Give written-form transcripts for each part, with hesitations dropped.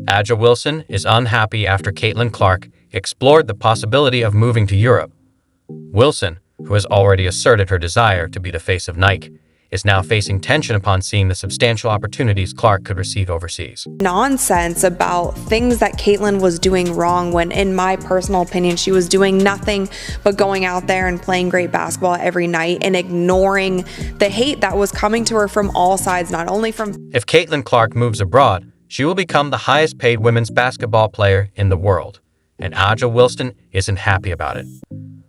Aja Wilson is unhappy after Caitlin Clark explored the possibility of moving to Europe. Wilson, who has already asserted her desire to be the face of Nike, is now facing tension upon seeing the substantial opportunities Clark could receive overseas. Nonsense about things that Caitlin was doing wrong when, in my personal opinion, she was doing nothing but going out there and playing great basketball every night and ignoring the hate that was coming to her from all sides, not only from... If Caitlin Clark moves abroad, she will become the highest paid women's basketball player in the world, and Aja Wilson isn't happy about it.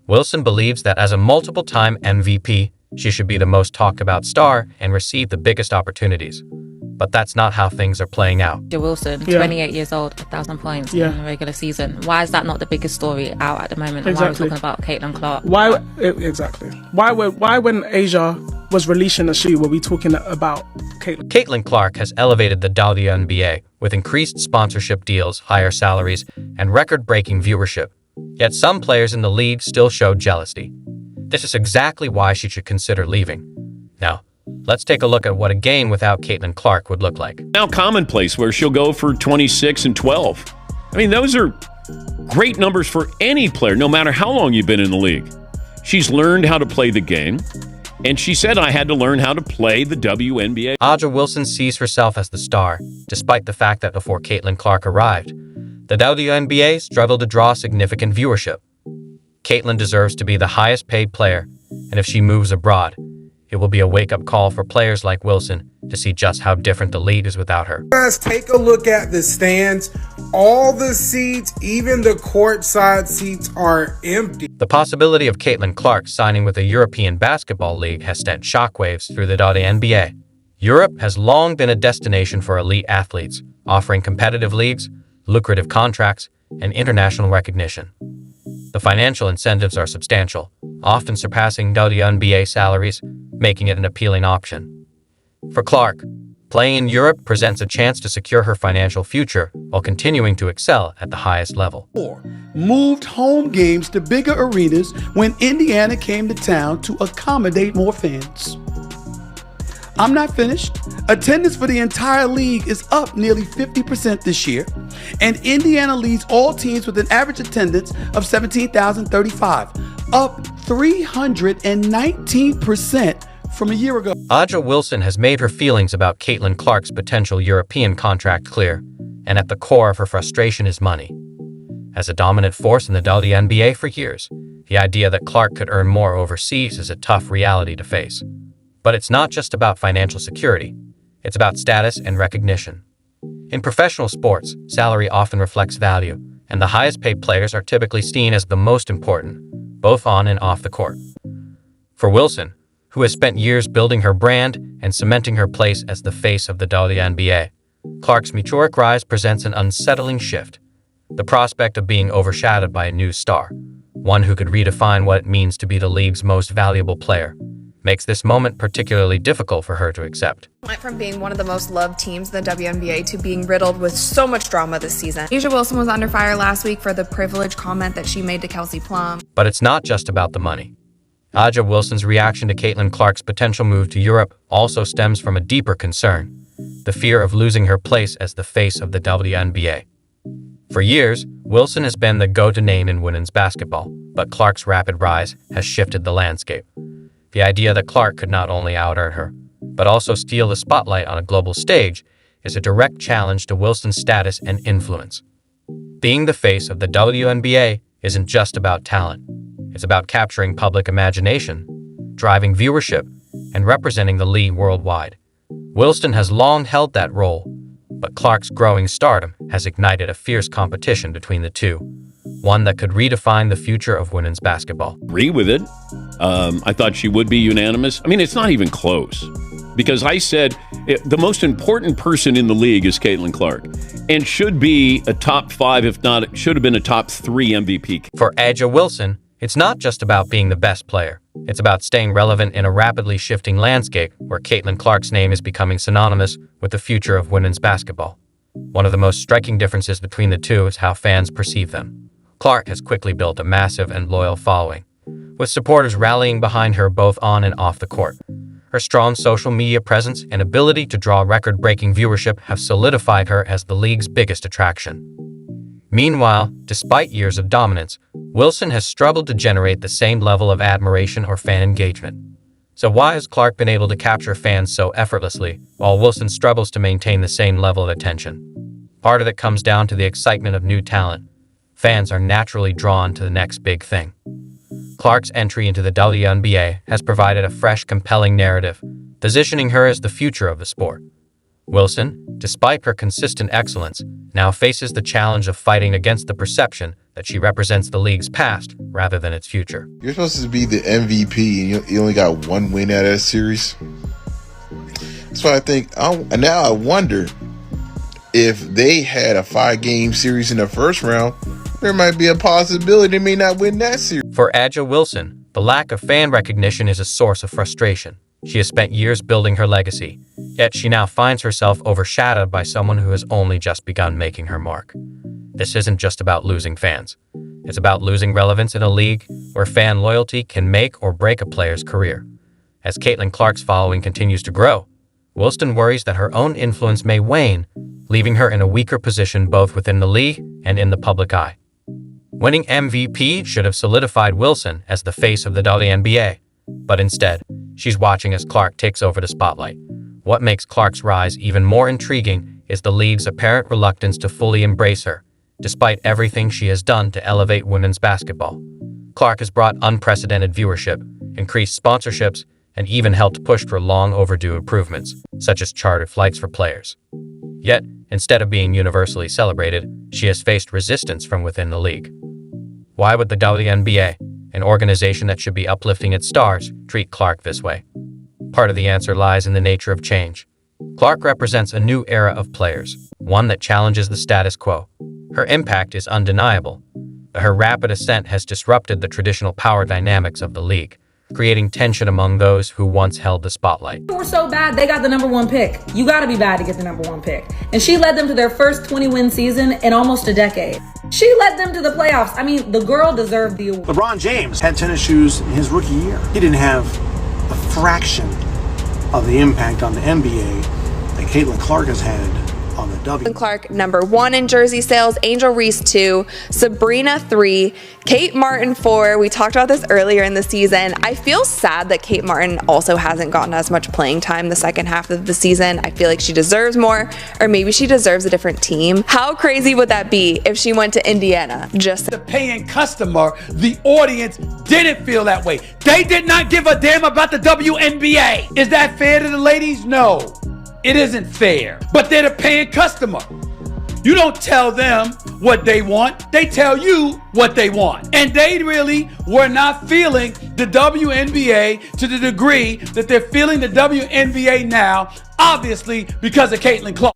Wilson believes that as a multiple-time MVP, she should be the most talked about star and receive the biggest opportunities. But that's not how things are playing out. Aja Wilson, 28 years old, 1,000 points in the regular season. Why is that not the biggest story out at the moment? And why are we talking about Caitlin Clark? Why when Asia was releasing a shoe were we talking about Caitlin? Caitlin Clark has elevated the WNBA with increased sponsorship deals, higher salaries, and record-breaking viewership. Yet some players in the league still show jealousy. This is exactly why she should consider leaving. Now, let's take a look at what a game without Caitlin Clark would look like. Now commonplace where she'll go for 26 and 12. I mean, those are great numbers for any player, no matter how long you've been in the league. She's learned how to play the game, and she said, I had to learn how to play the WNBA. Aja Wilson sees herself as the star, despite the fact that before Caitlin Clark arrived, the WNBA struggled to draw significant viewership. Caitlin deserves to be the highest paid player, and if she moves abroad, it will be a wake-up call for players like Wilson to see just how different the league is without her. Guys, take a look at the stands. All the seats, even the courtside seats, are empty. The possibility of Caitlin Clark signing with a European basketball league has sent shockwaves through the WNBA. Europe has long been a destination for elite athletes, offering competitive leagues, lucrative contracts, and international recognition. The financial incentives are substantial, often surpassing WNBA salaries, making it an appealing option. For Clark, playing in Europe presents a chance to secure her financial future while continuing to excel at the highest level. Moved home games to bigger arenas when Indiana came to town to accommodate more fans. I'm not finished. Attendance for the entire league is up nearly 50% this year, and Indiana leads all teams with an average attendance of 17,035, up 319% from a year ago. Aja Wilson has made her feelings about Caitlin Clark's potential European contract clear, and at the core of her frustration is money. As a dominant force in the WNBA for years, the idea that Clark could earn more overseas is a tough reality to face. But it's not just about financial security. It's about status and recognition. In professional sports, salary often reflects value, and the highest paid players are typically seen as the most important, both on and off the court. For Wilson, who has spent years building her brand and cementing her place as the face of the WNBA, Clark's meteoric rise presents an unsettling shift. The prospect of being overshadowed by a new star, one who could redefine what it means to be the league's most valuable player, makes this moment particularly difficult for her to accept. Went from being one of the most loved teams in the WNBA to being riddled with so much drama this season. Aja Wilson was under fire last week for the privileged comment that she made to Kelsey Plum. But it's not just about the money. Aja Wilson's reaction to Caitlin Clark's potential move to Europe also stems from a deeper concern, the fear of losing her place as the face of the WNBA. For years, Wilson has been the go-to name in women's basketball, but Clark's rapid rise has shifted the landscape. The idea that Clark could not only out-earn her, but also steal the spotlight on a global stage is a direct challenge to Wilson's status and influence. Being the face of the WNBA isn't just about talent. It's about capturing public imagination, driving viewership, and representing the league worldwide. Wilson has long held that role, but Clark's growing stardom has ignited a fierce competition between the two, one that could redefine the future of women's basketball. Agree with it. I thought she would be unanimous. I mean, it's not even close. Because I said the most important person in the league is Caitlin Clark and should be a top 5, if not, it should have been a top 3 MVP. For Aja Wilson, it's not just about being the best player. It's about staying relevant in a rapidly shifting landscape where Caitlin Clark's name is becoming synonymous with the future of women's basketball. One of the most striking differences between the two is how fans perceive them. Clark has quickly built a massive and loyal following, with supporters rallying behind her both on and off the court. Her strong social media presence and ability to draw record-breaking viewership have solidified her as the league's biggest attraction. Meanwhile, despite years of dominance, Wilson has struggled to generate the same level of admiration or fan engagement. So why has Clark been able to capture fans so effortlessly, while Wilson struggles to maintain the same level of attention? Part of it comes down to the excitement of new talent. Fans are naturally drawn to the next big thing. Clark's entry into the WNBA has provided a fresh, compelling narrative, positioning her as the future of the sport. Wilson, despite her consistent excellence, now faces the challenge of fighting against the perception that she represents the league's past rather than its future. You're supposed to be the MVP and you only got one win out of that series. That's why I think, now I wonder if they had a 5-game series in the first round, there might be a possibility they may not win that series. For A'ja Wilson, the lack of fan recognition is a source of frustration. She has spent years building her legacy, yet she now finds herself overshadowed by someone who has only just begun making her mark. This isn't just about losing fans. It's about losing relevance in a league where fan loyalty can make or break a player's career. As Caitlin Clark's following continues to grow, Wilson worries that her own influence may wane, leaving her in a weaker position both within the league and in the public eye. Winning MVP should have solidified Wilson as the face of the WNBA, but instead, she's watching as Clark takes over the spotlight. What makes Clark's rise even more intriguing is the league's apparent reluctance to fully embrace her, despite everything she has done to elevate women's basketball. Clark has brought unprecedented viewership, increased sponsorships, and even helped push for long-overdue improvements, such as chartered flights for players. Yet, instead of being universally celebrated, she has faced resistance from within the league. Why would the WNBA, an organization that should be uplifting its stars, treat Clark this way? Part of the answer lies in the nature of change. Clark represents a new era of players, one that challenges the status quo. Her impact is undeniable, but her rapid ascent has disrupted the traditional power dynamics of the league, creating tension among those who once held the spotlight. They were so bad, they got the #1 pick. You gotta be bad to get the #1 pick. And she led them to their first 20-win season in almost a decade. She led them to the playoffs. I mean, the girl deserved the award. LeBron James had tennis shoes in his rookie year. He didn't have a fraction of the impact on the NBA that Caitlin Clark has had on the W. Clark, #1 in jersey sales, Angel Reese 2, Sabrina 3, Kate Martin 4. We talked about this earlier in the season. I feel sad that Kate Martin also hasn't gotten as much playing time the second half of the season. I feel like she deserves more, or maybe she deserves a different team. How crazy would that be if she went to Indiana? Just the paying customer, the audience didn't feel that way. They did not give a damn about the WNBA. Is that fair to the ladies? No. It isn't fair, but they're the paying customer. You don't tell them what they want, they tell you what they want. And they really were not feeling the WNBA to the degree that they're feeling the WNBA now, obviously because of Caitlin Clark.